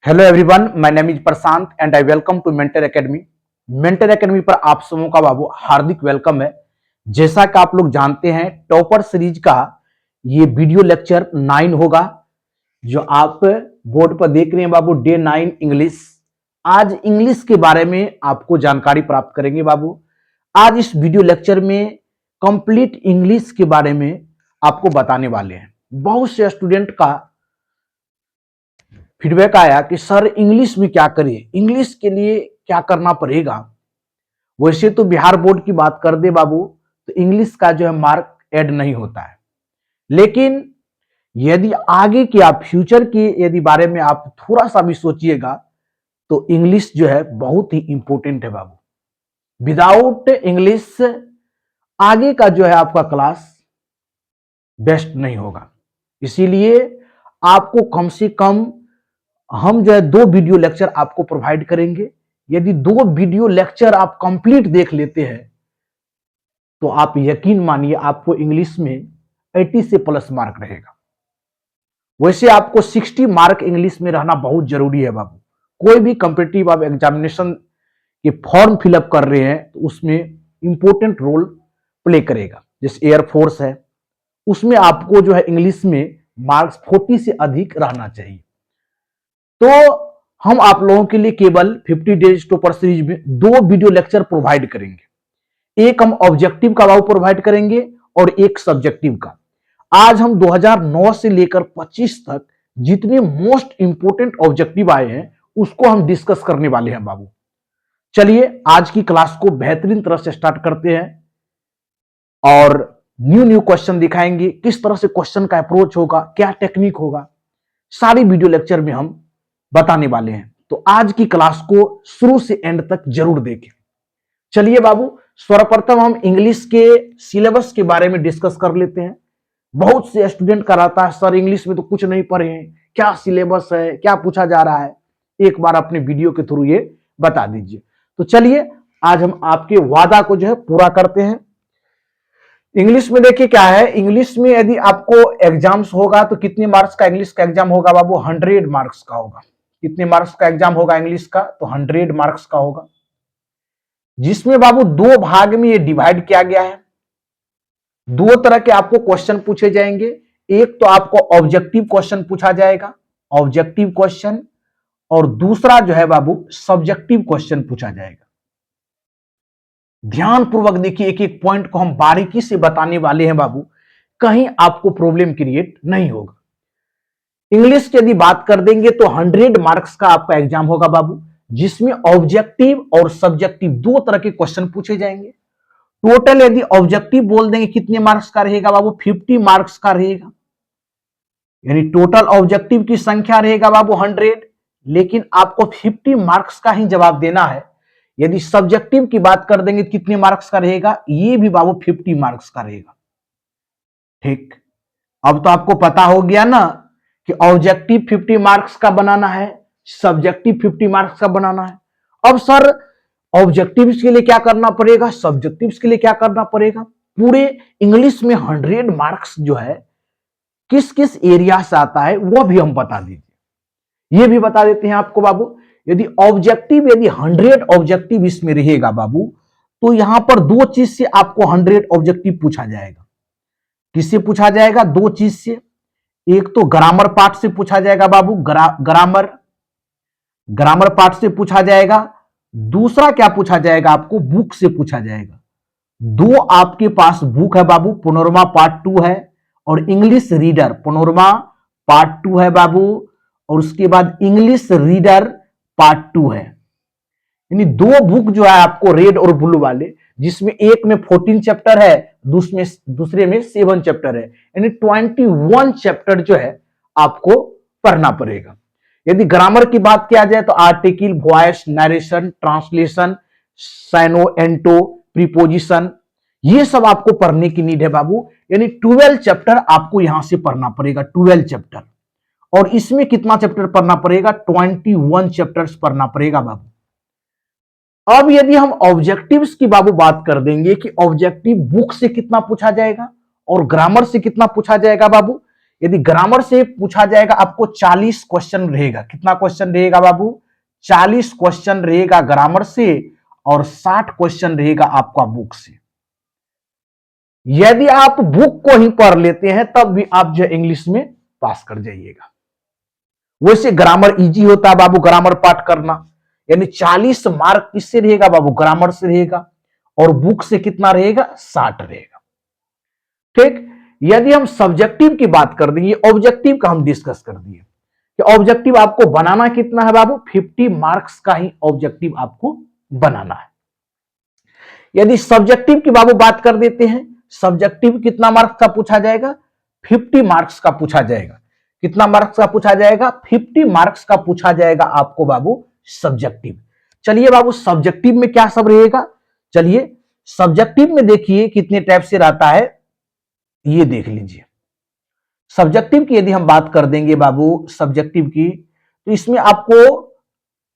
Hello everyone, my name is Prashant and I welcome to Mentor Academy. Mentor Academy पर आप सबों का बाबू हार्दिक welcome है। जैसा कि आप लोग जानते हैं, टॉपर सीरीज का ये वीडियो लेक्चर 9 होगा, जो आप बोर्ड पर देख रहे हैं बाबू, डे 9 इंग्लिश। आज इंग्लिश के बारे में आपको जानकारी प्राप्त करेंगे बाबू। आज इस वीडियो लेक्चर में कंप्लीट इंग्लिश के बारे में आपको बताने वाले हैं। बहुत से स्टूडेंट का फीडबैक आया कि सर इंग्लिश में क्या करें, इंग्लिश के लिए क्या करना पड़ेगा। वैसे तो बिहार बोर्ड की बात कर दे बाबू, तो इंग्लिश का जो है मार्क ऐड नहीं होता है, लेकिन यदि आगे की आप फ्यूचर के यदि बारे में आप थोड़ा सा भी सोचिएगा तो इंग्लिश जो है बहुत ही इंपॉर्टेंट है बाबू। विदाउट इंग्लिश आगे का जो है आपका क्लास बेस्ट नहीं होगा। इसीलिए आपको कम से कम हम जो है 2 वीडियो लेक्चर आपको प्रोवाइड करेंगे। यदि 2 वीडियो लेक्चर आप कंप्लीट देख लेते हैं तो आप यकीन मानिए आपको इंग्लिश में 80 से प्लस मार्क रहेगा। वैसे आपको 60 मार्क इंग्लिश में रहना बहुत जरूरी है बाबू। कोई भी कॉम्पिटिटिव आप एग्जामिनेशन के फॉर्म फिलअप कर रहे हैं तो उसमें इंपॉर्टेंट रोल प्ले करेगा। जैसे एयरफोर्स है, उसमें आपको जो है इंग्लिश में मार्क्स 40 से अधिक रहना चाहिए। तो हम आप लोगों के लिए केवल 50 डेज टॉपर सीरीज में 2 वीडियो लेक्चर प्रोवाइड करेंगे। एक हम ऑब्जेक्टिव का वाव प्रोवाइड करेंगे और एक सब्जेक्टिव का। आज हम 2009 से लेकर 25 तक जितने मोस्ट इंपोर्टेंट ऑब्जेक्टिव आए हैं उसको हम डिस्कस करने वाले हैं बाबू। चलिए आज की क्लास को बेहतरीन तरह से स्टार्ट करते हैं और न्यू क्वेश्चन दिखाएंगे, किस तरह से क्वेश्चन का अप्रोच होगा, क्या टेक्निक होगा, सारी वीडियो लेक्चर में हम बताने वाले हैं। तो आज की क्लास को शुरू से एंड तक जरूर देखें। चलिए बाबू, सर्वप्रथम हम इंग्लिश के सिलेबस के बारे में डिस्कस कर लेते हैं। बहुत से स्टूडेंट का रहता है सर इंग्लिश में तो कुछ नहीं पढ़े हैं, क्या सिलेबस है, क्या पूछा जा रहा है, एक बार अपने वीडियो के थ्रू ये बता दीजिए। तो चलिए आज हम आपके वादा को जो है पूरा करते हैं। इंग्लिश में देखिए क्या है, इंग्लिश में यदि आपको एग्जाम्स होगा तो कितने मार्क्स का इंग्लिश का एग्जाम होगा बाबू? 100 मार्क्स का होगा। कितने मार्क्स का एग्जाम होगा इंग्लिश का? तो 100 मार्क्स का होगा, जिसमें बाबू 2 भाग में ये डिवाइड किया गया है। 2 तरह के आपको क्वेश्चन पूछे जाएंगे। एक तो आपको ऑब्जेक्टिव क्वेश्चन पूछा जाएगा, ऑब्जेक्टिव क्वेश्चन, और दूसरा जो है बाबू सब्जेक्टिव क्वेश्चन पूछा जाएगा। ध्यानपूर्वक देखिए, एक एक पॉइंट को हम बारीकी से बताने वाले हैं बाबू, कहीं आपको प्रॉब्लम क्रिएट नहीं होगा। इंग्लिश की यदि बात कर देंगे तो 100 मार्क्स का आपका एग्जाम होगा बाबू, जिसमें ऑब्जेक्टिव और सब्जेक्टिव 2 तरह के क्वेश्चन पूछे जाएंगे। टोटल यदि ऑब्जेक्टिव बोल देंगे कितने मार्क्स का रहेगा बाबू? 50 मार्क्स का रहेगा। यानी टोटल ऑब्जेक्टिव की संख्या रहेगा बाबू 100, लेकिन आपको 50 मार्क्स का ही जवाब देना है। यदि सब्जेक्टिव की बात कर देंगे कितने मार्क्स का रहेगा? ये भी बाबू 50 मार्क्स का रहेगा। ठीक, अब तो आपको पता हो गया ना कि ऑब्जेक्टिव 50 मार्क्स का बनाना है, सब्जेक्टिव 50 मार्क्स का बनाना है। अब सर ऑब्जेक्टिव्स के लिए क्या करना पड़ेगा, सब्जेक्टिव्स के लिए क्या करना पड़ेगा? पूरे इंग्लिश में 100 मार्क्स जो है किस किस एरिया से आता है वो भी हम बता दीजिए। ये भी बता देते हैं आपको बाबू। यदि 100 ऑब्जेक्टिव इसमें रहेगा बाबू, तो यहां पर 2 चीज से आपको 100 ऑब्जेक्टिव पूछा जाएगा। किससे पूछा जाएगा? 2 चीज से। एक तो ग्रामर पार्ट से पूछा जाएगा बाबू, ग्रामर पार्ट से पूछा जाएगा। दूसरा क्या पूछा जाएगा? आपको बुक से पूछा जाएगा। 2 आपके पास बुक है बाबू, पैनोरमा पार्ट 2 है और इंग्लिश रीडर पैनोरमा पार्ट 2 है बाबू, और उसके बाद इंग्लिश रीडर पार्ट 2 है। यानी 2 बुक जो है आपको रेड और ब्लू वाले, जिसमें एक में 14 चैप्टर है, दूसरे में 7 चैप्टर है। यानी 21 चैप्टर जो है आपको पढ़ना पड़ेगा। यदि ग्रामर की बात किया जाए तो article, voice, narration, translation, syno, anto, preposition, ये सब आपको पढ़ने की नीड है बाबू। यानी 12 चैप्टर आपको यहां से पढ़ना पड़ेगा, 12 चैप्टर। और इसमें कितना चैप्टर पढ़ना पड़ेगा? 21 चैप्टर्स पढ़ना पड़ेगा बाबू। अब यदि हम ऑब्जेक्टिव्स की बाबू बात कर देंगे कि ऑब्जेक्टिव बुक से कितना पूछा जाएगा और ग्रामर से कितना पूछा जाएगा बाबू, यदि ग्रामर से पूछा जाएगा आपको 40 क्वेश्चन रहेगा। कितना क्वेश्चन रहेगा बाबू? 40 क्वेश्चन रहेगा ग्रामर से और 60 क्वेश्चन रहेगा आपका बुक से। यदि आप बुक को ही पढ़ लेते हैं तब भी आप जो इंग्लिश में पास कर जाइएगा। वैसे ग्रामर इजी होता है बाबू, ग्रामर पाठ करना। यानी 40 मार्क किससे रहेगा बाबू? ग्रामर से रहेगा। और बुक से कितना रहेगा? 60 रहेगा। ठीक। यदि हम सब्जेक्टिव की बात कर देंगे, ऑब्जेक्टिव का हम डिस्कस कर दिए कि ऑब्जेक्टिव आपको बनाना कितना है बाबू? 50 मार्क्स का ही ऑब्जेक्टिव आपको बनाना है। यदि सब्जेक्टिव की बाबू बात कर देते हैं, सब्जेक्टिव कितना मार्क्स का पूछा जाएगा? 50 मार्क्स का पूछा जाएगा। कितना मार्क्स का पूछा जाएगा? 50 मार्क्स का पूछा जाएगा आपको बाबू सब्जेक्टिव। चलिए बाबू सब्जेक्टिव में क्या सब रहेगा? चलिए सब्जेक्टिव में देखिए कितने टाइप से रहता है, ये देख लीजिए। सब्जेक्टिव की यदि हम बात कर देंगे बाबू सब्जेक्टिव की, तो इसमें आपको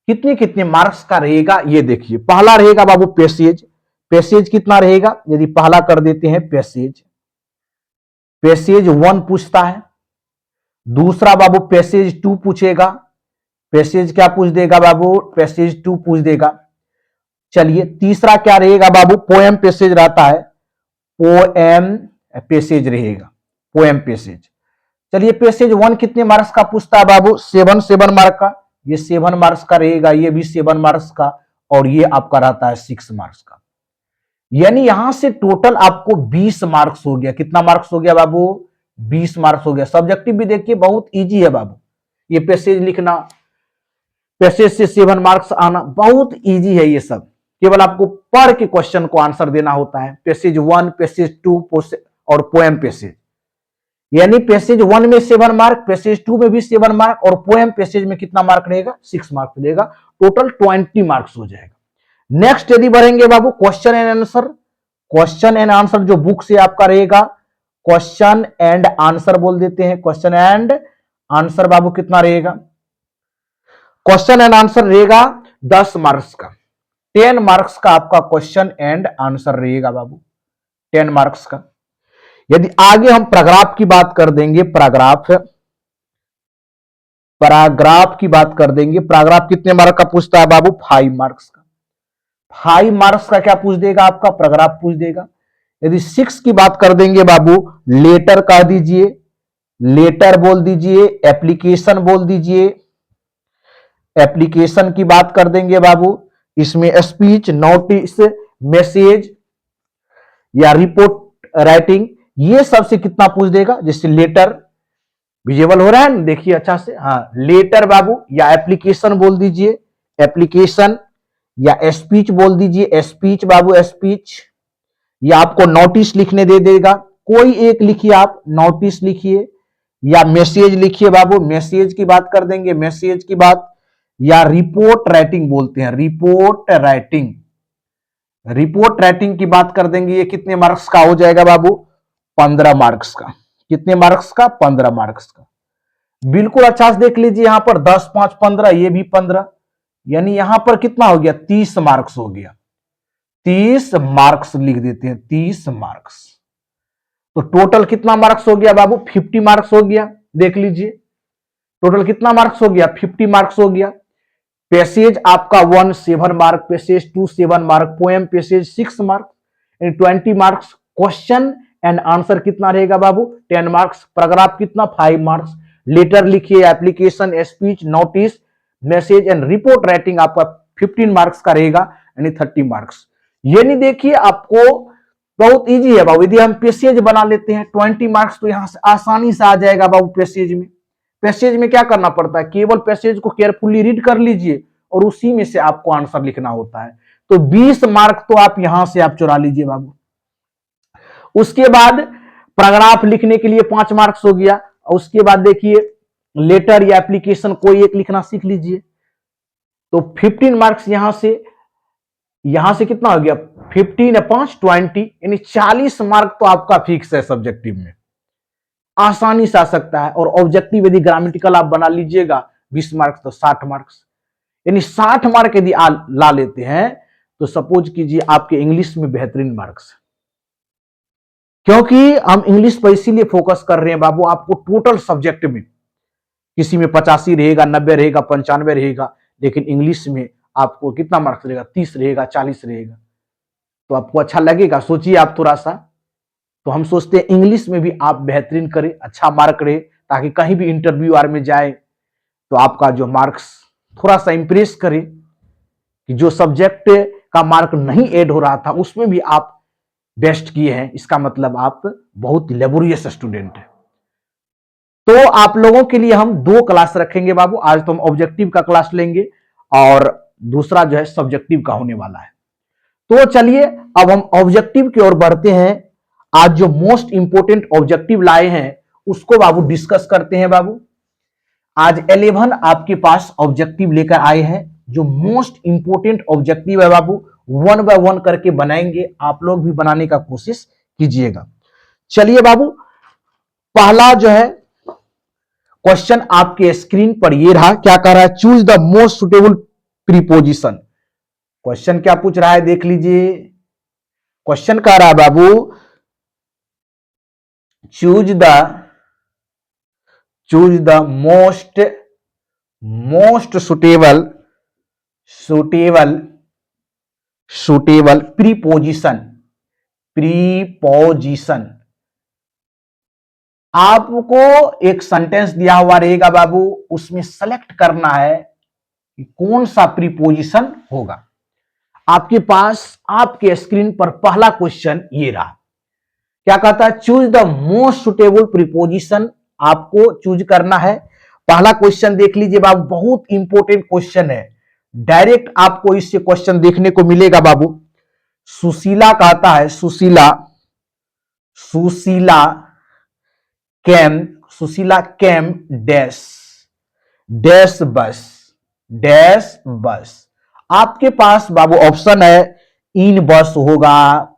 कितने कितने मार्क्स का रहेगा ये देखिए। पहला रहेगा बाबू पैसेज। पैसेज कितना रहेगा? यदि पहला कर देते हैं पैसेज, पैसेज 1 पूछता है। दूसरा बाबू पैसेज 2 पूछेगा। पैसेज क्या पूछ देगा बाबू? पैसेज 2 पूछ देगा। चलिए तीसरा क्या रहेगा बाबू? पोएम पैसेज रहता है, पोएम पैसेज रहेगा, पोएम पैसेज। चलिए पैसेज 1 कितने मार्क्स का पूछता है बाबू? 7 मार्क का। ये 7 मार्क्स का रहेगा, ये भी 7 मार्क्स का, और ये आपका रहता है 6 मार्क्स का। यानी यहां से टोटल आपको 20 मार्क्स हो गया। कितना मार्क्स हो गया बाबू? 20 मार्क्स हो गया। सब्जेक्टिव भी देखिए बहुत इजी है बाबू, ये पैसेज लिखना, पैसेज से 7 मार्क्स आना बहुत इजी है। ये सब केवल आपको पढ़ के क्वेश्चन को आंसर देना होता है। पैसेज 1, पैसेज 2 और पोएम पैसेज। यानी पैसेज 1 में 7 मार्क, पैसेज 2 में भी 7 मार्क, और पोएम पैसेज में कितना मार्क रहेगा? 6 मार्क रहेगा। टोटल 20 मार्क्स हो जाएगा। नेक्स्ट यदि बढ़ेंगे बाबू question and answer. Question and answer जो बुक से आपका रहेगा, क्वेश्चन एंड आंसर बोल देते हैं। क्वेश्चन एंड आंसर बाबू कितना रहेगा? क्वेश्चन एंड आंसर रहेगा 10 मार्क्स का। 10 मार्क्स का आपका क्वेश्चन एंड आंसर रहेगा बाबू, 10 मार्क्स का। यदि आगे हम पैराग्राफ की बात कर देंगे, पैराग्राफ की बात कर देंगे, पैराग्राफ कितने मार्क का पूछता है बाबू? 5 मार्क्स का। 5 मार्क्स का क्या पूछ देगा? आपका पैराग्राफ पूछ देगा। यदि 6 की बात कर देंगे बाबू, लेटर कह दीजिए, लेटर बोल दीजिए, एप्लीकेशन बोल दीजिए। एप्लीकेशन की बात कर देंगे बाबू, इसमें स्पीच, नोटिस, मैसेज या रिपोर्ट राइटिंग, ये सबसे कितना पूछ देगा? जैसे लेटर, विजिबल हो रहा है ना, देखिए अच्छा से। हाँ लेटर बाबू, या एप्लीकेशन बोल दीजिए, एप्लीकेशन, या स्पीच बोल दीजिए, स्पीच बाबू, स्पीच, या आपको नोटिस लिखने दे देगा। कोई एक लिखिए आप, नोटिस लिखिए, या मैसेज लिखिए बाबू, मैसेज की बात कर देंगे, मैसेज की बात, या रिपोर्ट राइटिंग बोलते हैं, रिपोर्ट राइटिंग। रिपोर्ट राइटिंग की बात कर देंगे, ये कितने मार्क्स का हो जाएगा बाबू? 15 मार्क्स का। कितने मार्क्स का? 15 मार्क्स का। बिल्कुल अच्छा से देख लीजिए, यहां पर 10, 5, 15, ये भी 15, यानी यहां पर कितना हो गया? 30 मार्क्स हो गया। 30 मार्क्स लिख देते हैं, 30 मार्क्स। तो टोटल कितना मार्क्स हो गया बाबू? 50 मार्क्स हो गया। देख लीजिए टोटल कितना मार्क्स हो गया? 50 मार्क्स हो गया। पैसेज आपका 1 7 mark, passage 2 7 mark, poem passage 6 mark, 20 marks. Question and answer कितना रहेगा बाबू? 10 मार्क्स। पैराग्राफ कितना? 5 मार्क्स। लेटर लिखिए, application, speech, notice, message and report writing आपका 15 मार्क्स का रहेगा, यानी 30 मार्क्स। ये नहीं देखिए आपको बहुत इजी है बाबू। यदि हम पैसेज बना लेते हैं 20 मार्क्स, तो यहां से आसानी से आ जाएगा बाबू पैसेज में। पैसेज में क्या करना पड़ता है? केवल पैसेज को केयरफुली रीड कर लीजिए और उसी में से आपको आंसर लिखना होता है। तो 20 मार्क तो आप यहां से आप चुरा लीजिए बाबू। उसके बाद पैराग्राफ लिखने के लिए 5 मार्क्स हो गया। उसके बाद देखिए लेटर या एप्लीकेशन कोई एक लिखना सीख लीजिए, तो 15 मार्क्स यहां से कितना हो गया? 15 या 5 20, यानी 40 मार्क तो आपका फिक्स है सब्जेक्टिव में, आसानी से आ सकता है। और ऑब्जेक्टिव यदि ग्रामेटिकल आप बना लीजिएगा 20 मार्क्स, तो 60 मार्क्स, यानी 60 मार्क यदि ला लेते हैं, तो सपोज कीजिए आपके इंग्लिश में बेहतरीन मार्क्स, क्योंकि हम इंग्लिश पर इसीलिए फोकस कर रहे हैं बाबू, आपको टोटल सब्जेक्ट में किसी में 85 रहेगा, 90 रहेगा, 95 रहेगा, लेकिन इंग्लिश में आपको कितना मार्क्स रहेगा, 30 रहेगा, 40 रहेगा। तो आपको अच्छा लगेगा? सोचिए आप थोड़ा सा। तो हम सोचते हैं इंग्लिश में भी आप बेहतरीन करें, अच्छा मार्क रहे, ताकि कहीं भी इंटरव्यू आर में जाए तो आपका जो मार्क्स थोड़ा सा इंप्रेस करे कि जो सब्जेक्ट का मार्क नहीं ऐड हो रहा था उसमें भी आप बेस्ट किए हैं, इसका मतलब आप बहुत लेबोरियस स्टूडेंट हैं। तो आप लोगों के लिए हम 2 क्लास रखेंगे बाबू। आज तो हम ऑब्जेक्टिव का क्लास लेंगे और दूसरा जो है सब्जेक्टिव का होने वाला है। तो चलिए अब हम ऑब्जेक्टिव की ओर बढ़ते हैं। आज जो मोस्ट इंपोर्टेंट ऑब्जेक्टिव लाए हैं उसको बाबू डिस्कस करते हैं बाबू। आज 11 आपके पास ऑब्जेक्टिव लेकर आए हैं, जो मोस्ट इंपोर्टेंट ऑब्जेक्टिव है बाबू, 1 बाय 1 करके बनाएंगे। आप लोग भी बनाने का कोशिश कीजिएगा। चलिए बाबू, पहला जो है क्वेश्चन आपके स्क्रीन पर ये रहा। क्या कह रहा है? Choose the most suitable preposition. Question क्या पूछ रहा है देख लीजिए। क्वेश्चन कह रहा है बाबू, choose the most suitable preposition. आपको एक सेंटेंस दिया हुआ रहेगा बाबू, उसमें सेलेक्ट करना है कि कौन सा प्रीपोजिशन होगा। आपके पास आपके स्क्रीन पर पहला क्वेश्चन ये रहा। क्या कहता है? Choose the most suitable preposition. आपको चूज करना है। पहला क्वेश्चन देख लीजिए बाबू, बहुत इंपॉर्टेंट क्वेश्चन है। डायरेक्ट आपको इससे क्वेश्चन देखने को मिलेगा बाबू। सुशीला कहता है, सुशीला कैम डैश बस। आपके पास बाबू ऑप्शन है, इन बस होगा,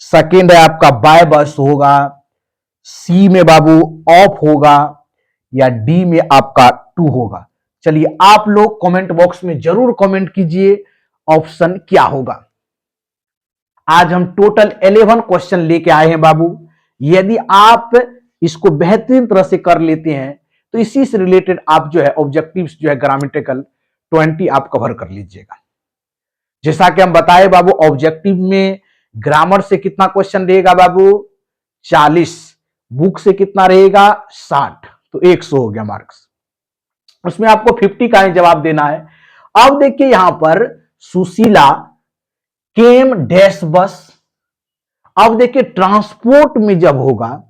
सेकेंड है आपका बाय बस होगा, सी में बाबू ऑफ होगा, या डी में आपका टू होगा। चलिए आप लोग कमेंट बॉक्स में जरूर कमेंट कीजिए ऑप्शन क्या होगा। आज हम टोटल 11 क्वेश्चन लेके आए हैं बाबू। यदि आप इसको बेहतरीन तरह से कर लेते हैं तो इसी से रिलेटेड आप जो है ऑब्जेक्टिव्स जो है ग्रामेटिकल 20 आप कवर कर लीजिएगा। जैसा कि हम बताए बाबू, ऑब्जेक्टिव में ग्रामर से कितना क्वेश्चन रहेगा बाबू? 40। बुक से कितना रहेगा? 60। तो 100 हो गया मार्क्स। उसमें आपको 50 का ही जवाब देना है। अब देखिए यहां पर सुशीला केम डैश बस। अब देखिए ट्रांसपोर्ट में जब होगा,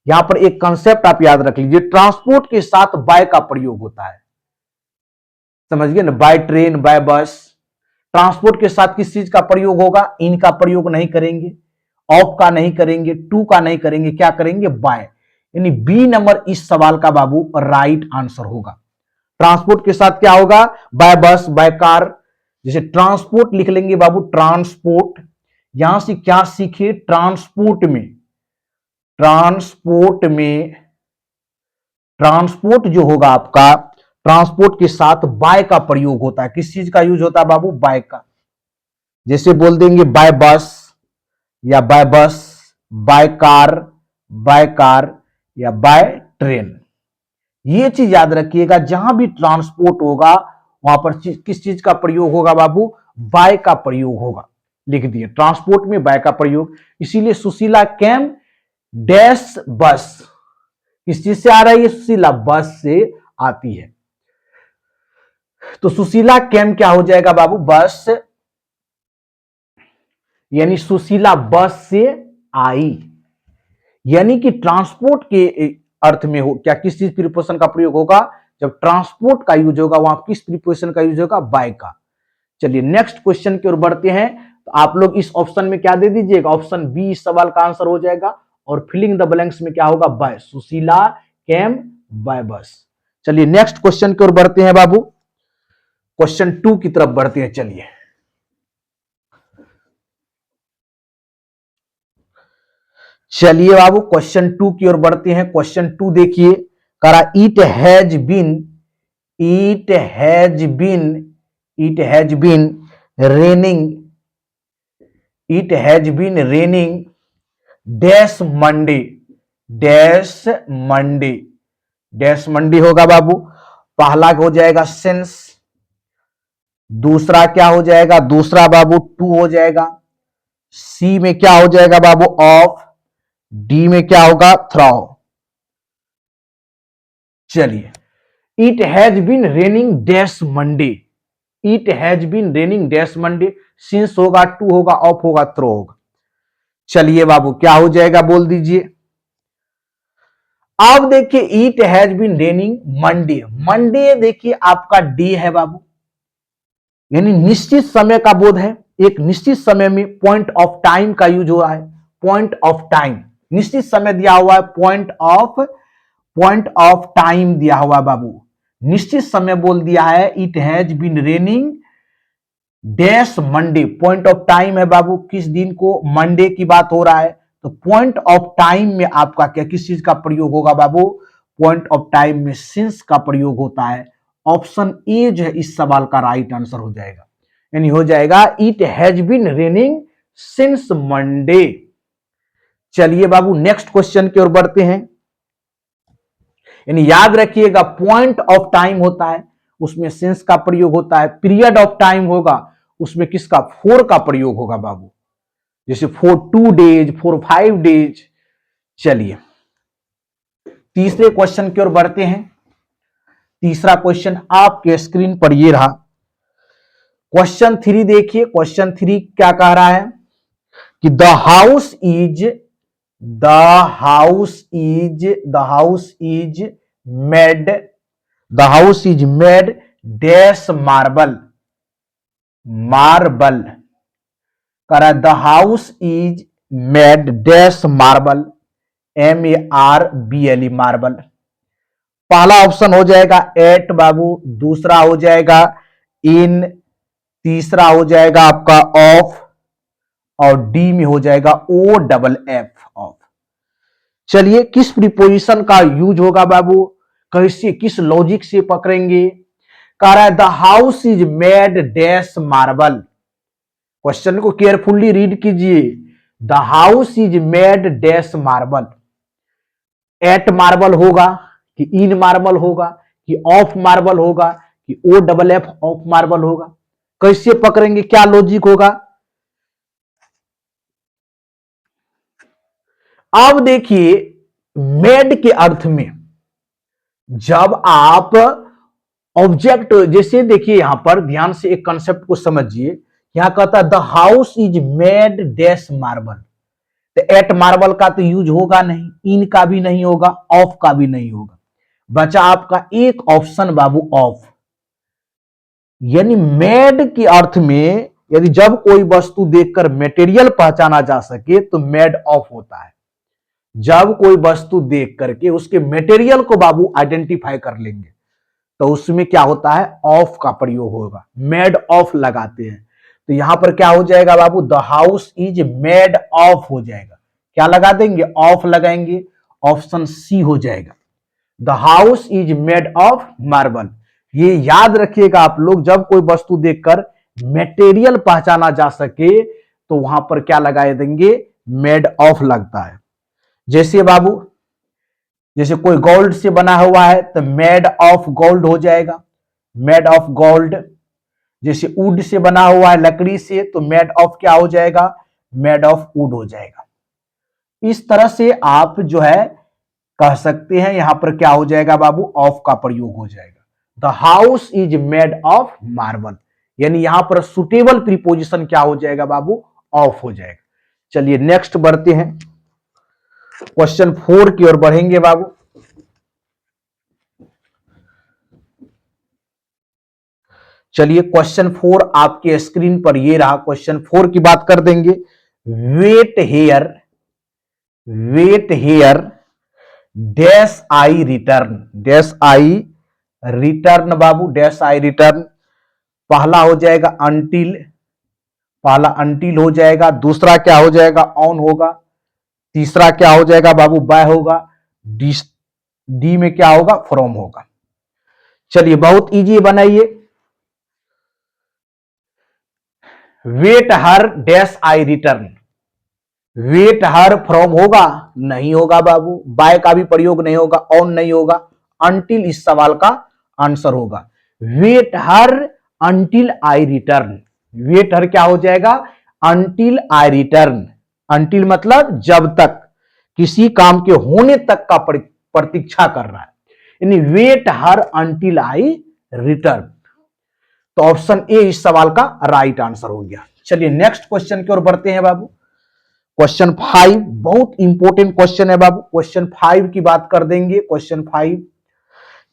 यहां पर एक कंसेप्ट आप याद रख लीजिए, ट्रांसपोर्ट के साथ बाय का प्रयोग होता है। समझ गए ना? बाय ट्रेन, बाय बस। ट्रांसपोर्ट के साथ किस चीज का प्रयोग होगा? इन का प्रयोग नहीं करेंगे, ऑफ का नहीं करेंगे, टू का नहीं करेंगे, क्या करेंगे? बाय। यानी बी नंबर इस सवाल का बाबू राइट आंसर होगा। ट्रांसपोर्ट के साथ क्या होगा? बाय बस, बाय कार। जैसे ट्रांसपोर्ट लिख लेंगे बाबू, ट्रांसपोर्ट। यहां से क्या सीखे? ट्रांसपोर्ट जो होगा आपका, ट्रांसपोर्ट के साथ बाय का प्रयोग होता है। किस चीज का यूज होता है बाबू? बाय का। जैसे बोल देंगे बाय बस, या बाय बस, बाय कार, या बाय ट्रेन। ये चीज याद रखिएगा, जहां भी ट्रांसपोर्ट होगा वहां पर किस चीज का प्रयोग होगा बाबू? बाय का प्रयोग होगा। लिख दिए, ट्रांसपोर्ट में बाय का प्रयोग। इसीलिए सुशीला कैम डैश बस किस चीज से आ रही है? सुशीला बस से आती है। तो सुशीला कैम क्या हो जाएगा बाबू? बस। यानी सुशीला बस से आई। यानी कि ट्रांसपोर्ट के अर्थ में हो क्या, किस चीज प्रीपोजिशन का प्रयोग होगा? जब ट्रांसपोर्ट का यूज होगा वहां किस प्रीपोजिशन का यूज होगा? बाय का। चलिए नेक्स्ट क्वेश्चन की ओर बढ़ते हैं। तो आप लोग इस ऑप्शन में क्या दे दीजिएगा? ऑप्शन बी इस सवाल का आंसर हो जाएगा। और फिलिंग द ब्लैंक्स में क्या होगा? बाय। सुशीला कैम बाय बस। चलिए नेक्स्ट क्वेश्चन की ओर बढ़ते हैं बाबू। क्वेश्चन 2 की तरफ बढ़ते हैं। चलिए बाबू क्वेश्चन 2 की ओर बढ़ते हैं। क्वेश्चन 2 देखिए, करा it has been raining dash Monday, dash Monday, dash Monday होगा बाबू। पहला हो जाएगा सिंस, दूसरा क्या हो जाएगा, दूसरा बाबू टू हो जाएगा। सी में क्या हो जाएगा बाबू, ऑफ। डी में क्या होगा, थ्रो। चलिए, it has been raining dash Monday, it has been raining dash Monday, since होगा, टू होगा, ऑफ होगा, थ्रो होगा। चलिए बाबू क्या हो जाएगा बोल दीजिए। अब देखिए it has been raining Monday, Monday देखिए आपका डे है बाबू, यानी निश्चित समय का बोध है। एक निश्चित समय में पॉइंट ऑफ टाइम का यूज हो रहा है, पॉइंट ऑफ टाइम, निश्चित समय दिया हुआ है, पॉइंट ऑफ टाइम दिया हुआ है बाबू, निश्चित समय बोल दिया है। It has been raining dash Monday, point of time है बाबू, किस दिन को, मंडे की बात हो रहा है। तो पॉइंट ऑफ टाइम में आपका क्या, किस चीज का प्रयोग होगा बाबू, पॉइंट ऑफ टाइम में सिंस का प्रयोग होता है। ऑप्शन ए जो है इस सवाल का राइट आंसर हो जाएगा, यानी हो जाएगा it has been raining since Monday. चलिए बाबू नेक्स्ट क्वेश्चन की ओर बढ़ते हैं। यानी याद रखिएगा पॉइंट ऑफ टाइम होता है उसमें सिंस का प्रयोग होता है, पीरियड ऑफ टाइम होगा उसमें किसका, फोर का प्रयोग होगा बाबू, जैसे फॉर 2 डेज, फॉर 5 डेज। चलिए तीसरे क्वेश्चन की ओर बढ़ते हैं। तीसरा क्वेश्चन आपके स्क्रीन पर ये रहा। क्वेश्चन 3 देखिए, क्वेश्चन 3 क्या कह रहा है कि the house is made, the house is made dash marble, marble कह रहा है, the house is made dash marble, MARBLE marble. पहला ऑप्शन हो जाएगा एट बाबू, दूसरा हो जाएगा इन, तीसरा हो जाएगा आपका ऑफ, और डी में हो जाएगा OFF, ऑफ। चलिए किस प्रीपोजिशन का यूज होगा बाबू, कैसे, किस लॉजिक से पकड़ेंगे। कह रहा है the house is made dash marble, question को केयरफुली रीड कीजिए। The house is made dash marble, at marble होगा कि इन मार्बल होगा कि ऑफ मार्बल होगा कि OFF ऑफ मार्बल होगा, कैसे पकड़ेंगे, क्या लॉजिक होगा। अब देखिए मेड के अर्थ में जब आप ऑब्जेक्ट, जैसे देखिए यहां पर ध्यान से एक कंसेप्ट को समझिए, यहां कहता है the house is made dash marble, तो एट मार्बल का तो यूज होगा नहीं, इन का भी नहीं होगा, ऑफ का भी नहीं होगा, बचा आपका एक ऑप्शन बाबू ऑफ। यानी मेड के अर्थ में यदि जब कोई वस्तु देखकर मटेरियल पहचाना जा सके तो मेड ऑफ होता है। जब कोई वस्तु देख करके उसके मटेरियल को बाबू आइडेंटिफाई कर लेंगे तो उसमें क्या होता है, ऑफ का प्रयोग होगा, मेड ऑफ लगाते हैं। तो यहां पर क्या हो जाएगा बाबू, the house is made of हो जाएगा, क्या लगा देंगे, ऑफ लगाएंगे, ऑप्शन सी हो जाएगा, the house is made of marble. ये याद रखिएगा आप लोग, जब कोई वस्तु देखकर मटेरियल पहचाना जा सके तो वहां पर क्या लगा देंगे, मेड ऑफ लगता है। जैसे बाबू, जैसे कोई गोल्ड से बना हुआ है तो मेड ऑफ गोल्ड हो जाएगा, मेड ऑफ गोल्ड। जैसे वुड से बना हुआ है, लकड़ी से, तो मेड ऑफ क्या हो जाएगा, मेड ऑफ वुड हो जाएगा। इस तरह से आप जो है कह सकते हैं, यहां पर क्या हो जाएगा बाबू, ऑफ का प्रयोग हो जाएगा। The house is made of marble, यानी यहां पर सुटेबल प्रीपोजिशन क्या हो जाएगा बाबू, ऑफ हो जाएगा। चलिए नेक्स्ट बढ़ते हैं, क्वेश्चन 4 की ओर बढ़ेंगे बाबू। चलिए क्वेश्चन 4 आपके स्क्रीन पर ये रहा, क्वेश्चन 4 की बात कर देंगे। Wait here, wait here dash I return, dash I return बाबू, डैश आई रिटर्न। पहला हो जाएगा अंटिल, पहला अंटिल हो जाएगा, दूसरा क्या हो जाएगा, ऑन होगा, तीसरा क्या हो जाएगा बाबू, बाय होगा, डी, डी में क्या होगा, फ्रॉम होगा। चलिए बहुत इजी बनाइए। Wait here dash I return, wait here from होगा, नहीं होगा बाबू। बाय का भी प्रयोग नहीं होगा, ऑन नहीं होगा। अंटिल इस सवाल का आंसर होगा। Wait her until I return. Wait her क्या हो जाएगा? Until I return. अंटिल मतलब जब तक, किसी काम के होने तक का प्रतीक्षा कर रहा है, यानी wait her until I return. तो ऑप्शन ए इस सवाल का राइट आंसर हो गया। चलिए नेक्स्ट क्वेश्चन की ओर बढ़ते हैं बाबू। क्वेश्चन 5 बहुत इंपॉर्टेंट क्वेश्चन है बाबू। क्वेश्चन 5 की बात कर देंगे। क्वेश्चन 5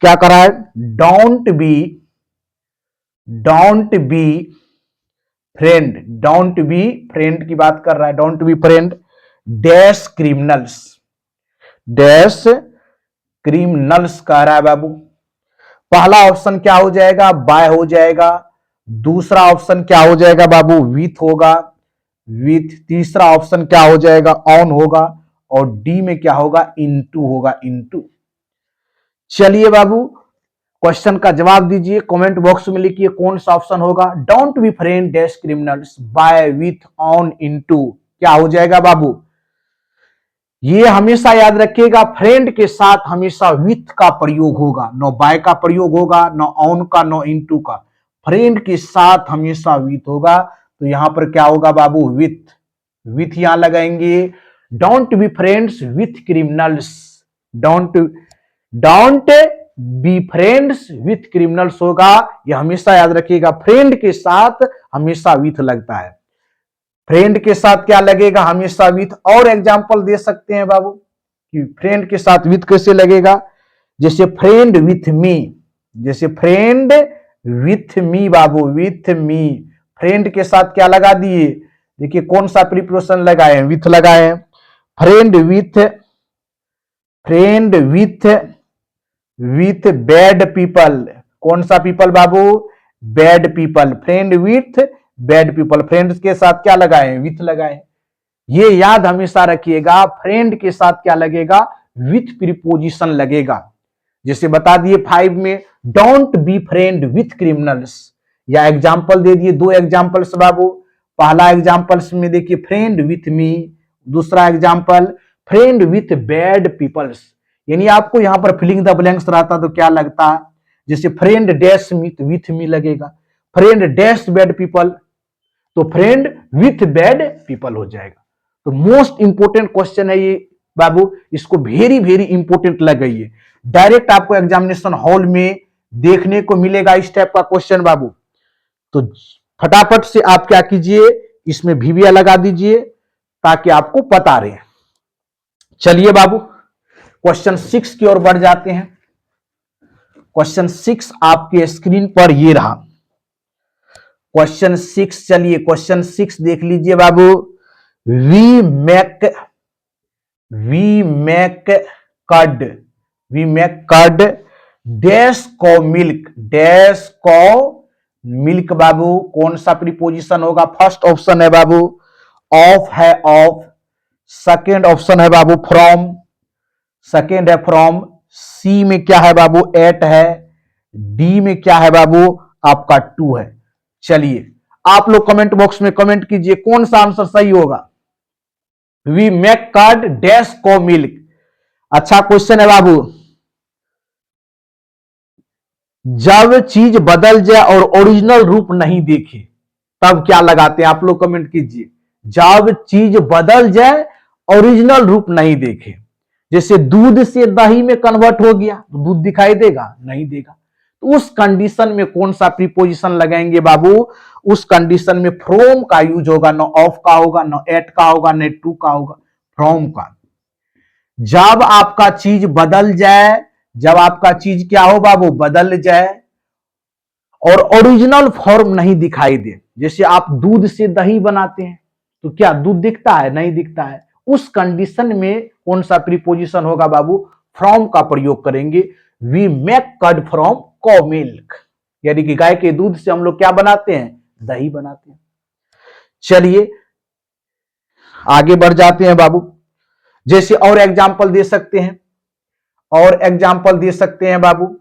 क्या करा है? Don't be friend, don't be friend की बात कर रहा है। Don't be friend dash criminals, dash criminals कह रहा है बाबू। पहला ऑप्शन क्या हो जाएगा? बाय हो जाएगा। दूसरा ऑप्शन क्या हो जाएगा बाबू? विथ होगा, विथ। तीसरा ऑप्शन क्या हो जाएगा? ऑन होगा। और डी में क्या होगा? इनटू होगा, इनटू। चलिए बाबू क्वेश्चन का जवाब दीजिए, कमेंट बॉक्स में लिखिए कौन सा ऑप्शन होगा। Don't be friend dash criminals by with on into क्या हो जाएगा बाबू? ये हमेशा याद रखिएगा, फ्रेंड के साथ हमेशा विथ का प्रयोग होगा, नो बाय का प्रयोग होगा, नो ऑन का, नो इनटू का। फ्रेंड के साथ हमेशा विथ होगा। तो यहां पर क्या होगा बाबू? विथ। विथ यहां लगाएंगे। Don't be friends with criminals, don't don't be friends with criminals होगा। यह हमेशा याद रखिएगा, फ्रेंड के साथ हमेशा विथ लगता है। फ्रेंड के साथ क्या लगेगा? हमेशा विथ। और एग्जांपल दे सकते हैं बाबू कि फ्रेंड के साथ विथ कैसे लगेगा। जैसे फ्रेंड विथ मी, जैसे friend with me Babu, with me. Friend के साथ क्या लगा दिए? देखिए कौन सा प्रीपोजिशन लगाए हैं? विथ लगाए हैं। Friend with, friend with, with bad people. कौन सा people Babu? Bad people. Friend with bad people. Friends के साथ क्या लगाए? विथ लगाए। ये याद हमेशा रखिएगा, फ्रेंड के साथ क्या लगेगा? विथ प्रीपोजिशन लगेगा। जैसे बता दिए 5 में, don't be friend with criminals. या एग्जाम्पल दे दिए, 2 एग्जाम्पल्स बाबू। पहला एग्जाम्पल्स में देखिए फ्रेंड विथ मी, दूसरा example friend with bad peoples. यानी आपको यहां पर फिलिंग द ब्लैंक्स रहता तो क्या लगता? जैसे फ्रेंड डैश विथ मी लगेगा, फ्रेंड डैश बैड पीपल, तो फ्रेंड विथ बैड पीपल हो जाएगा। तो मोस्ट इंपोर्टेंट क्वेश्चन है ये बाबू, इसको वेरी वेरी इंपोर्टेंट लगाइए। डायरेक्ट आपको एग्जामिनेशन हॉल में देखने को मिलेगा इस टाइप का क्वेश्चन बाबू। तो फटाफट से आप क्या कीजिए, इसमें वीविया लगा दीजिए ताकि आपको पता रहे। चलिए बाबू क्वेश्चन 6 की ओर बढ़ जाते हैं। क्वेश्चन 6 आपके स्क्रीन पर ये रहा। क्वेश्चन 6, चलिए क्वेश्चन 6 देख लीजिए बाबू। वी मेक कर्ड डैश को मिल्क, डैश को मिल्क बाबू। कौन सा प्रीपोजिशन होगा? फर्स्ट ऑप्शन है बाबू ऑफ है, ऑफ। सेकेंड ऑप्शन है बाबू फ्रॉम, सेकेंड है फ्रॉम। सी में क्या है बाबू? एट है। डी में क्या है बाबू? आपका 2 है। चलिए आप लोग कमेंट बॉक्स में कमेंट कीजिए कौन सा आंसर सही होगा। वी मेक कर्ड डैश को मिल्क। अच्छा क्वेश्चन है बाबू। जब चीज बदल जाए और ओरिजिनल रूप नहीं देखे तब क्या लगाते हैं? आप लोग कमेंट कीजिए। जब चीज बदल जाए ओरिजिनल रूप नहीं देखे, जैसे दूध से दही में कन्वर्ट हो गया तो दूध दिखाई देगा? नहीं देगा। तो उस कंडीशन में कौन सा प्रीपोजिशन लगाएंगे बाबू? उस कंडीशन में फ्रॉम का यूज होगा, न ऑफ का होगा, न एट का होगा, न टू का होगा, फ्रॉम का। जब आपका चीज बदल जाए, जब आपका चीज क्या हो बाबू? बदल जाए और ओरिजिनल फॉर्म नहीं दिखाई दे, जैसे आप दूध से दही बनाते हैं तो क्या दूध दिखता है? नहीं दिखता है। उस कंडीशन में कौन सा प्रीपोजिशन होगा बाबू? फ्रॉम का प्रयोग करेंगे। वी मेक कर्ड फ्रॉम कॉ मिल्क, यानी कि गाय के दूध से हम लोग क्या बनाते हैं? दही बनाते हैं। चलिए आगे बढ़ जाते हैं बाबू। जैसे और एग्जाम्पल दे सकते हैं, और एग्जाम्पल दे सकते हैं बाबू।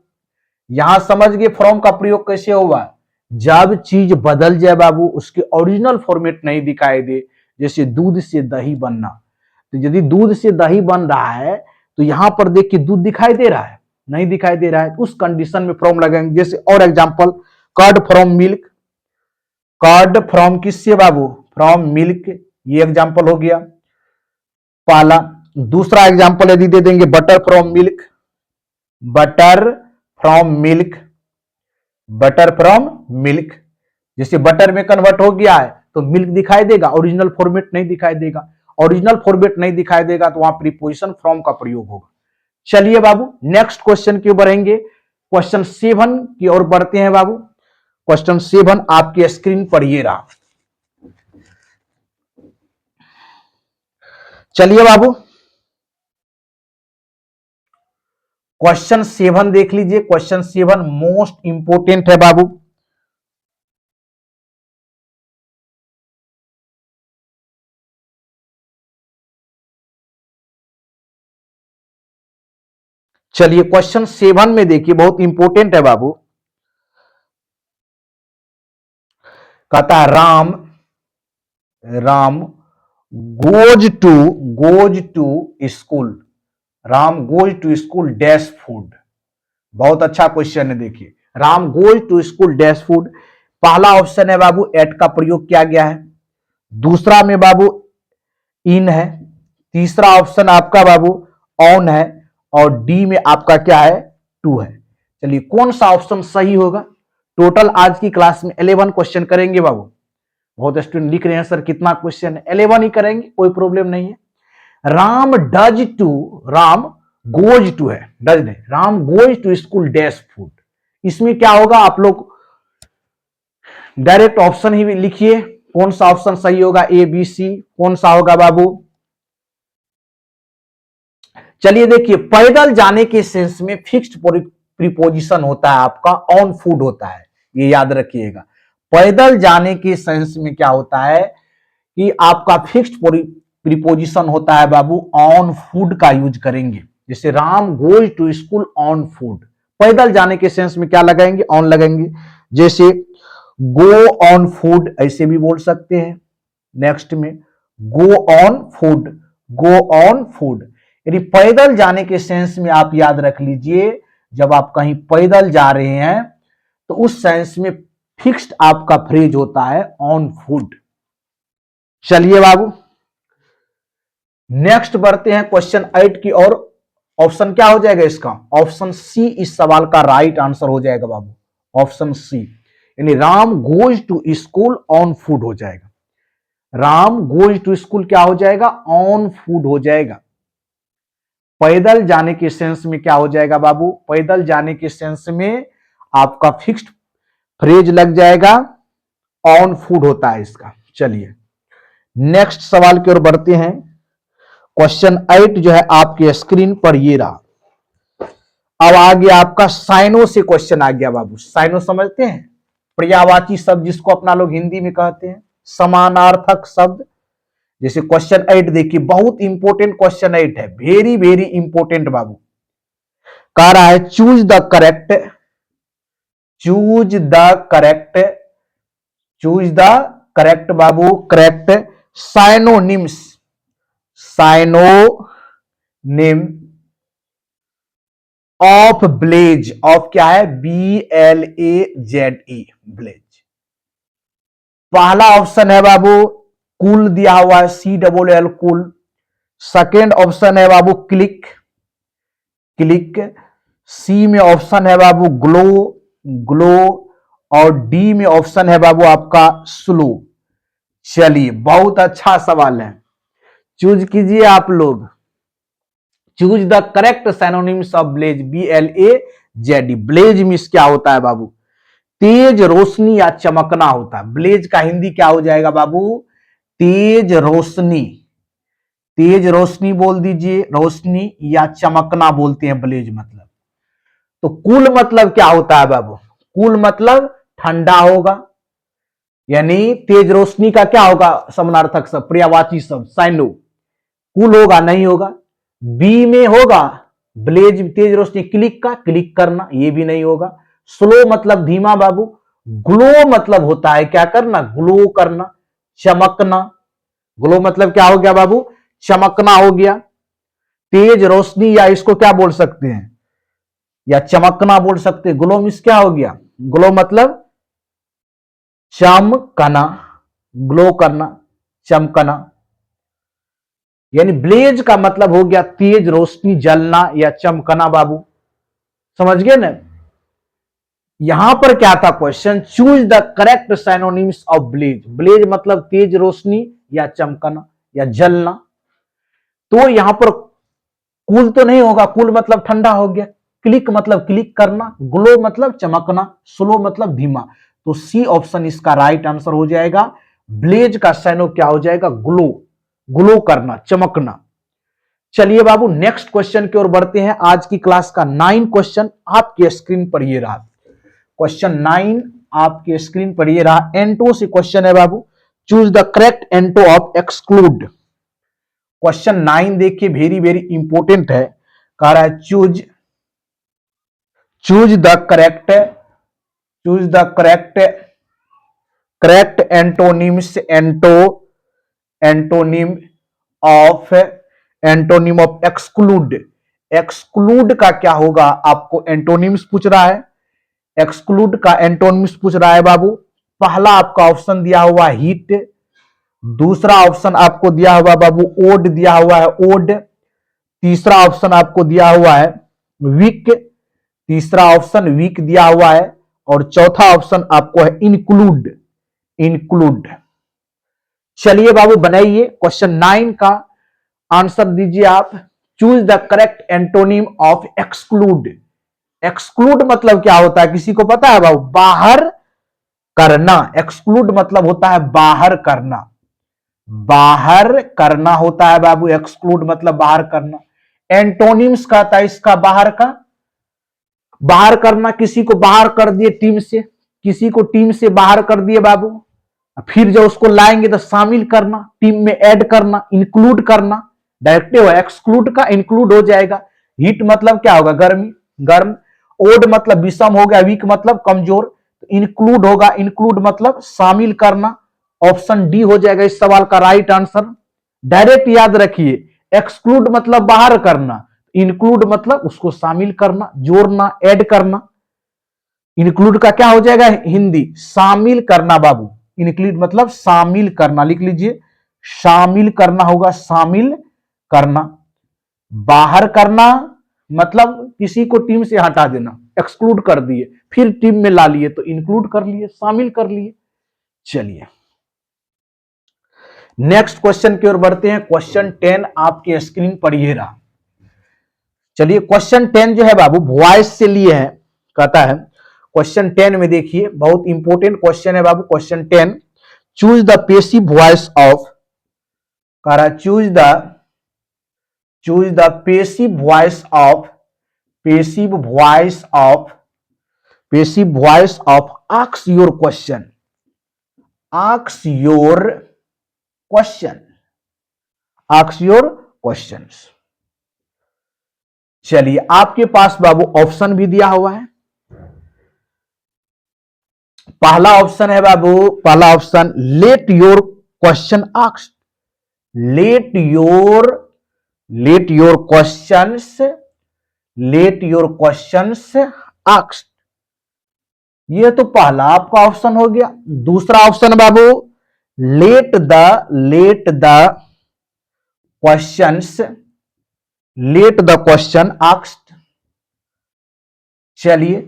यहां समझ गए फ्रॉम का प्रयोग कैसे होगा? जब चीज बदल जाए बाबू, उसके ओरिजिनल फॉर्मेट नहीं दिखाई दे, जैसे दूध से दही बनना। तो यदि दूध से दही बन रहा है तो यहां पर देखिए दूध दिखाई दे रहा है, नहीं दिखाई दे रहा है, उस कंडीशन में फ्रॉम लगेंगे। जैसे और example, curd from milk, curd from किससे बाबू, फ्रॉम मिल्क, ये एग्जांपल हो गया पहला। दूसरा एग्जांपल यदि दे देंगे butter from milk, butter from milk, butter from milk, जैसे बटर में कन्वर्ट हो गया है तो मिल्क दिखाई देगा, ओरिजिनल फॉर्मेट नहीं दिखाई देगा। ओरिजिनल फॉर्मेट नहीं दिखाई देगा तो वहां प्रीपोजिशन फ्रॉम का प्रयोग होगा। चलिए बाबू नेक्स्ट क्वेश्चन की ओर बढ़ेंगे, क्वेश्चन 7 की ओर बढ़ते हैं बाबू। क्वेश्चन 7 आपके स्क्रीन पर ये रहा। चलिए बाबू क्वेश्चन 7 देख लीजिए। क्वेश्चन 7 मोस्ट इंपोर्टेंट है बाबू। चलिए क्वेश्चन 7 में देखिए, बहुत इंपोर्टेंट है बाबू। कहता है Ram, Ram goes to school, Ram goes to school dash foot. बहुत अच्छा क्वेश्चन है। देखिए Ram goes to school dash foot, पहला ऑप्शन है बाबू एट का प्रयोग किया गया है, दूसरा में बाबू इन है, तीसरा ऑप्शन आपका बाबू ऑन है, और डी में आपका क्या है टू है। चलिए कौन सा ऑप्शन सही होगा। टोटल आज की क्लास में 11 क्वेश्चन करेंगे बाबू। बहुत स्टूडेंट लिख रहे हैं सर कितना क्वेश्चन है, 11 ही करेंगे, कोई प्रॉब्लम नहीं है। Ram does to, Ram goes to है, डज नहीं, Ram goes to school dash foot. इसमें क्या होगा, आप लोग डायरेक्ट ऑप्शन ही लिखिए, कौन सा ऑप्शन सही होगा, ए बी सी, कौन सा होगा बाबू। चलिए देखिए पैदल जाने के सेंस में फिक्स्ड प्रीपोजिशन होता है आपका ऑन फूड होता है, ये याद रखिएगा। पैदल जाने के सेंस में क्या होता है कि आपका फिक्स्ड प्रीपोजिशन होता है बाबू ऑन फूड का यूज करेंगे। जैसे Ram goes to school on foot, पैदल जाने के सेंस में क्या लगाएंगे, ऑन लगाएंगे। जैसे गो ऑन फूड ऐसे भी बोल सकते हैं। नेक्स्ट में go on food, go on food, यानी पैदल जाने के सेंस में आप याद रख लीजिए, जब आप कहीं पैदल जा रहे हैं तो उस सेंस में फिक्स्ड आपका फ्रेज होता है ऑन फूड। चलिए बाबू नेक्स्ट बढ़ते हैं क्वेश्चन 8 की ओर। ऑप्शन क्या हो जाएगा इसका, ऑप्शन सी इस सवाल का राइट आंसर हो जाएगा बाबू, ऑप्शन सी, यानी Ram goes to school on foot हो जाएगा। राम गोज टू स्कूल क्या हो जाएगा, ऑन फूड हो जाएगा। पैदल जाने के सेंस में क्या हो जाएगा बाबू, पैदल जाने के सेंस में आपका फिक्स्ड फ्रेज लग जाएगा, ऑन फूड होता है इसका। चलिए नेक्स्ट सवाल की ओर बढ़ते हैं। क्वेश्चन 8 जो है आपके स्क्रीन पर ये रहा। अब आ गया आपका साइनो से क्वेश्चन आ गया बाबू। साइनो समझते हैं, पर्यायवाची शब्द जिसको अपना लोग हिंदी में कहते हैं, समानार्थक शब्द। जैसे क्वेश्चन 8 देखिए, बहुत इंपॉर्टेंट क्वेश्चन 8 है, वेरी वेरी इंपॉर्टेंट बाबू। कह रहा है choose the correct, choose the correct, choose the correct बाबू, correct synonyms, synonym of blaze, of क्या है, BLAZE, ब्लेज। पहला ऑप्शन है बाबू कूल दिया हुआ है, CLL कूल। सेकेंड ऑप्शन है बाबू क्लिक, क्लिक। सी में ऑप्शन है बाबू ग्लो, ग्लो, और डी में ऑप्शन है बाबू आपका स्लो। चलिए बहुत अच्छा सवाल है, चूज कीजिए आप लोग। Choose the correct synonyms of blaze, BLAZE। Blaze means क्या होता है बाबू, तेज रोशनी या चमकना होता है। ब्लेज का हिंदी क्या हो जाएगा बाबू, तेज रोशनी, तेज रोशनी बोल दीजिए, रोशनी या चमकना बोलते हैं ब्लेज मतलब। तो कूल मतलब क्या होता है बाबू, कूल मतलब ठंडा होगा, यानी तेज रोशनी का क्या होगा समानार्थक शब्द, पर्यायवाची शब्द साइनो, कूल होगा नहीं होगा। बी में होगा ब्लेज तेज रोशनी, क्लिक का क्लिक करना, ये भी नहीं होगा। स्लो मतलब धीमा बाबू। ग्लो मतलब होता है क्या करना, ग्लो करना, चमकना। ग्लो मतलब क्या हो गया बाबू? चमकना हो गया। तेज रोशनी, या इसको क्या बोल सकते हैं, या चमकना बोल सकते हैं। ग्लो मीन्स क्या हो गया? ग्लो मतलब चमकना, ग्लो करना, चमकना। यानी ब्लेज का मतलब हो गया तेज रोशनी, जलना या चमकना बाबू। समझ गए ना? यहां पर क्या था question? Choose the correct synonyms of blaze. Blaze मतलब तेज रोशनी या चमकना या जलना। तो यहां पर कूल तो नहीं होगा, कूल मतलब ठंडा हो गया। क्लिक मतलब क्लिक करना, ग्लो मतलब चमकना, स्लो मतलब धीमा। तो सी ऑप्शन इसका राइट आंसर हो जाएगा। ब्लेज का साइनो क्या हो जाएगा? ग्लो, ग्लो करना, चमकना। चलिए बाबू नेक्स्ट क्वेश्चन की ओर बढ़ते हैं। आज की क्लास का 9 क्वेश्चन आपके स्क्रीन पर ये रहा। क्वेश्चन 9 आपके स्क्रीन पर ये रहा। एंटो से क्वेश्चन है बाबू। Choose the correct anto of exclude. Question 9 देखिए, वेरी वेरी इंपॉर्टेंट है। कह रहा है choose the correct, choose the correct antonyms, antonym of exclude. Exclude का क्या होगा? आपको एंटोनिम्स पूछ रहा है। एक्सक्लूड का एंटोनिम्स पूछ रहा है बाबू। पहला आपका ऑप्शन दिया हुआ हीट, दूसरा ऑप्शन आपको दिया हुआ बाबू ओड, दिया हुआ है ओड। तीसरा ऑप्शन आपको दिया हुआ है वीक, तीसरा ऑप्शन वीक दिया हुआ है। और चौथा ऑप्शन आपको है इंक्लूड, इंक्लूड। चलिए बाबू बनाइए, क्वेश्चन 9 का आंसर दीजिए आप। Choose the correct antonym of exclude. Exclude मतलब क्या होता है, किसी को पता है बाबू? बाहर करना। एक्सक्लूड मतलब होता है बाहर करना, बाहर करना होता है बाबू। एक्सक्लूड मतलब बाहर करना। एंटोनिम्स कहता है इसका बाहर का, बाहर करना। किसी को बाहर कर दिए टीम से, किसी को टीम से बाहर कर दिए बाबू, फिर जब उसको लाएंगे तो शामिल करना, टीम में ऐड करना, इंक्लूड करना। डायरेक्टिव है, एक्सक्लूड का इंक्लूड हो जाएगा। हीट मतलब क्या होगा? गर्मी, गर्म। ओड मतलब विषम हो गया, वीक मतलब कमजोर। इंक्लूड होगा, इंक्लूड मतलब शामिल करना। ऑप्शन डी हो जाएगा इस सवाल का राइट आंसर। डायरेक्ट याद रखिए, एक्सक्लूड मतलब बाहर करना, इंक्लूड मतलब उसको शामिल करना, जोड़ना, ऐड करना। इंक्लूड का क्या हो जाएगा? हिंदी शामिल करना बाबू। इंक्लूड मतलब शामिल करना, लिख लीजिए शामिल करना होगा, शामिल करना। बाहर करना मतलब किसी को टीम से हटा देना, एक्सक्लूड कर दिए, फिर टीम में ला लिए तो इंक्लूड कर लिए, शामिल कर लिए। चलिए नेक्स्ट क्वेश्चन की ओर बढ़ते हैं। क्वेश्चन 10 आपके स्क्रीन पर ये रहा। चलिए क्वेश्चन 10 जो है बाबू वॉइस से लिए है। कहता है क्वेश्चन 10 में देखिए, बहुत इंपॉर्टेंट क्वेश्चन है बाबू। Question 10, choose the passive voice of, कह रहा choose the passive voice of, passive voice of, passive voice of ask your question, ask your question, ask your questions. चलिए आपके पास बाबू ऑप्शन भी दिया हुआ है। पहला ऑप्शन है बाबू, पहला option let your question asked, let your questions, let your questions asked. ये तो पहला आपका ऑप्शन हो गया। दूसरा ऑप्शन बाबू let the questions, let the question asked. चलिए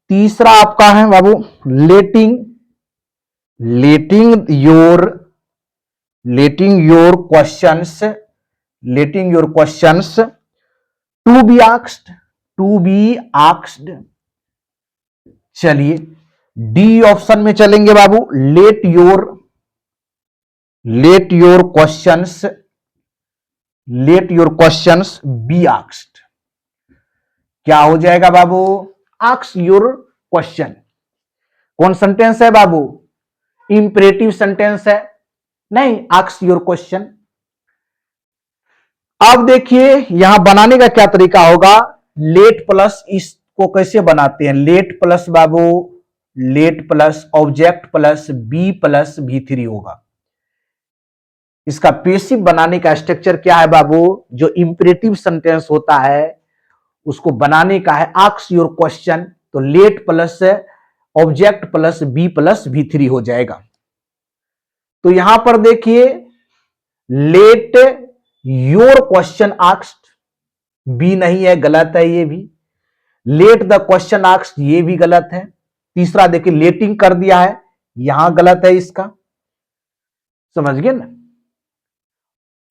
तीसरा आपका है बाबू letting your questions, letting your questions to be asked, to be asked. चलिए डी ऑप्शन में चलेंगे बाबू, let your questions, let your questions be asked. क्या हो जाएगा बाबू? Ask your question. कौन सेंटेंस है बाबू? इंपरेटिव सेंटेंस है, नहीं आस्क योर क्वेश्चन। अब देखिए यहां बनाने का क्या तरीका होगा। लेट प्लस, इसको कैसे बनाते हैं? लेट प्लस बाबू, लेट प्लस ऑब्जेक्ट प्लस बी3 होगा। इसका पेसिव बनाने का स्ट्रक्चर क्या है बाबू? जो इंपेरेटिव सेंटेंस होता है उसको बनाने का है आस्क योर क्वेश्चन, तो let plus object plus be plus V3 हो जाएगा। तो यहां पर देखिए let your question asked, be नहीं है, गलत है ये भी। लेट द क्वेश्चन आस्क्ड, ये भी गलत है। तीसरा देखिए लेटिंग कर दिया है, यहां गलत है इसका, समझ गए ना।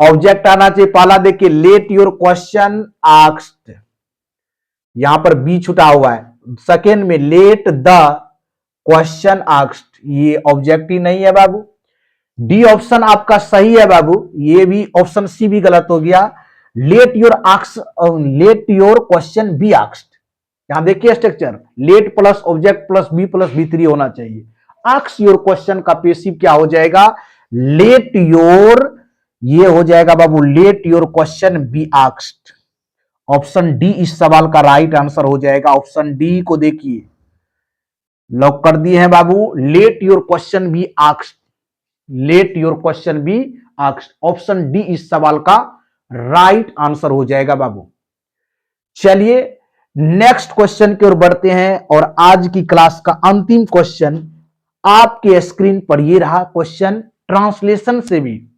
ऑब्जेक्ट आना चाहिए पहला, देखिए लेट योर क्वेश्चन आस्क्ड, यहां पर बी छुटा हुआ है। सेकेंड में लेट द क्वेश्चन आस्क्ड, ये ऑब्जेक्ट ही नहीं है बाबू। डी ऑप्शन आपका सही है बाबू, ये भी ऑप्शन सी भी गलत हो गया। Let your question be asked, यहां देखिए structure let plus object plus be plus V3 होना चाहिए। आस्क योर क्वेश्चन का पेसिव क्या हो जाएगा? लेट योर, ये हो जाएगा बाबू let your question be asked. Option D इस सवाल का राइट आंसर हो जाएगा। ऑप्शन डी को देखिए लॉक कर दिए हैं बाबू, let your question be asked, let your question be asked. Option D इस सवाल का राइट आंसर हो जाएगा बाबू। चलिए नेक्स्ट क्वेश्चन की ओर बढ़ते हैं, और आज की क्लास का अंतिम क्वेश्चन आपके स्क्रीन पर ये रहा क्वेश्चन, ट्रांसलेशन से भी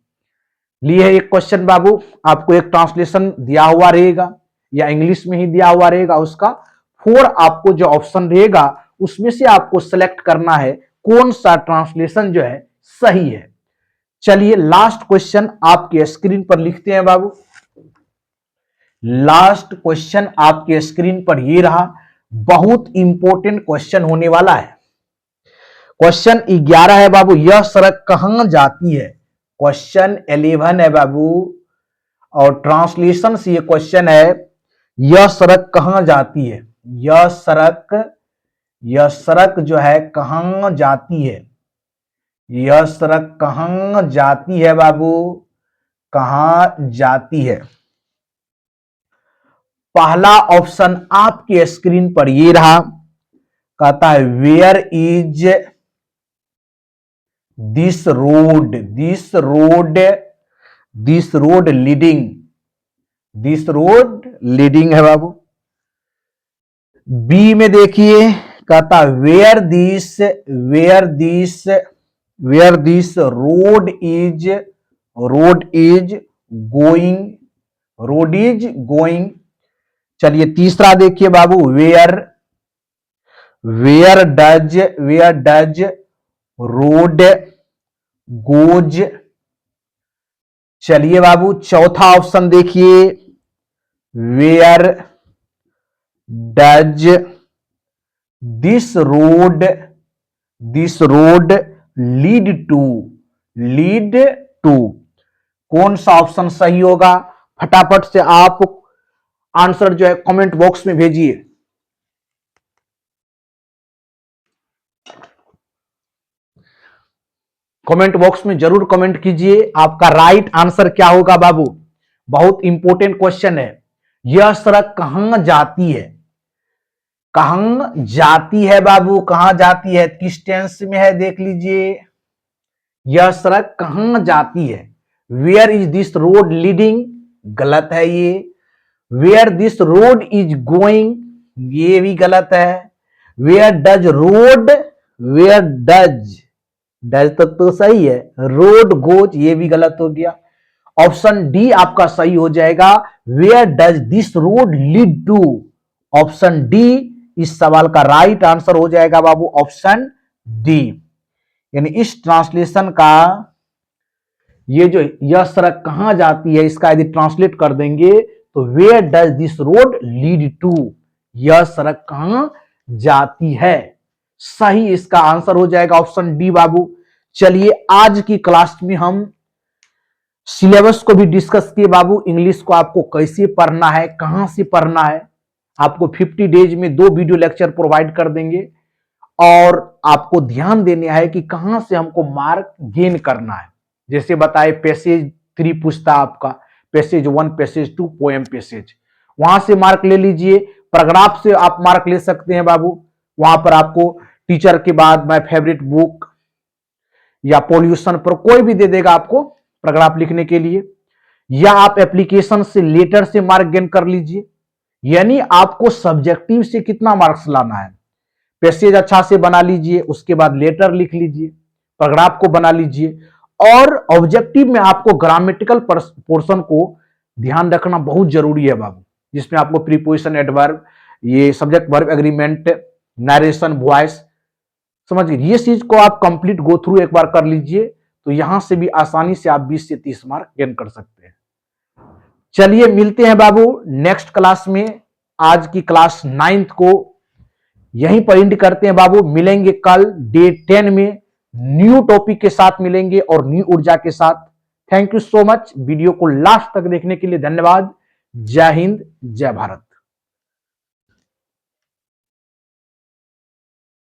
लिए एक क्वेश्चन बाबू। आपको एक ट्रांसलेशन दिया हुआ रहेगा या इंग्लिश में ही दिया हुआ रहेगा, उसका 4 आपको जो ऑप्शन रहेगा उसमें से आपको सेलेक्ट करना है कौन सा ट्रांसलेशन जो है सही है। चलिए लास्ट क्वेश्चन आपके स्क्रीन पर लिखते हैं बाबू। लास्ट क्वेश्चन आपके स्क्रीन पर ये रहा, बहुत इंपॉर्टेंट क्वेश्चन होने वाला है। क्वेश्चन 11 है बाबू, यह सड़क कहां जाती है। क्वेश्चन 11 है बाबू, और ट्रांसलेशन से ये क्वेश्चन है, यह सड़क कहां जाती है। यह सड़क जो है कहां जाती है, यह सड़क कहां जाती है बाबू, कहां जाती है। पहला ऑप्शन आपके स्क्रीन पर ये रहा, कहता है where is this road, this road leading, this road leading है बाबू। बी में देखिए कहता where this road is going. चलिए तीसरा देखिए बाबू, वेयर डज रोड गोज। चलिए बाबू चौथा ऑप्शन देखिए, where does this road lead to. कौन सा ऑप्शन सही होगा? फटाफट से आप आंसर जो है कमेंट बॉक्स में भेजिए। कमेंट बॉक्स में जरूर कमेंट कीजिए आपका राइट आंसर क्या होगा बाबू। बहुत इंपॉर्टेंट क्वेश्चन है। यह सड़क कहां जाती है, कहां जाती है बाबू, कहां जाती है, किस टेंस में है देख लीजिए। यह सड़क कहां जाती है, where is this road leading, गलत है ये। Where this road is going, ये भी गलत है। वेयर डज डज तक तो सही है, रोड गोज ये भी गलत हो गया। ऑप्शन डी आपका सही हो जाएगा, where does this road lead to. Option D इस सवाल का राइट आंसर हो जाएगा बाबू, ऑप्शन डी। यानी इस ट्रांसलेशन का ये जो यह सड़क कहां जाती है, इसका यदि ट्रांसलेट कर देंगे तो where does this road lead to, यह सड़क कहां जाती है, सही इसका आंसर हो जाएगा ऑप्शन डी बाबू। चलिए आज की क्लास में हम सिलेबस को भी डिस्कस किए बाबू। इंग्लिश को आपको कैसे पढ़ना है, कहां से पढ़ना है, आपको 50 डेज में 2 वीडियो लेक्चर प्रोवाइड कर देंगे। और आपको ध्यान देना है कि कहां से हमको मार्क गेन करना है। जैसे बताए पैसेज 3 पूछता आपका, पैसेज 1, पैसेज 2, पोएम पैसेज, वहां से मार्क ले लीजिए। पैराग्राफ से आप मार्क ले सकते हैं बाबू। वहां पर आपको टीचर के बाद माय फेवरेट बुक या पॉल्यूशन पर कोई भी दे देगा आपको पैराग्राफ लिखने के लिए, या आप एप्लीकेशन से लेटर से मार्क गेन कर लीजिए। यानी आपको सब्जेक्टिव से कितना मार्क्स लाना है, पैसेज अच्छा से बना लीजिए, उसके बाद लेटर लिख लीजिए, पैराग्राफ को बना लीजिए। और ऑब्जेक्टिव में आपको ग्रामेटिकल पोर्शन को ध्यान रखना बहुत जरूरी है बाबू, जिसमें आपको प्रीपोजिशन, एडवर्ब, ये subject verb agreement, narration, voice, समझिए ये चीज को आप कंप्लीट गो थ्रू एक बार कर लीजिए, तो यहां से भी आसानी से आप 20 से 30 मार्क गेन कर सकते हैं। चलिए मिलते हैं बाबू नेक्स्ट क्लास में। आज की क्लास 9th को यहीं पर एंड करते हैं बाबू। मिलेंगे कल डे 10 में, न्यू टॉपिक के साथ मिलेंगे और न्यू ऊर्जा के साथ। Thank you so much. Video को लास्ट तक देखने के लिए धन्यवाद। जय हिंद, जय भारत।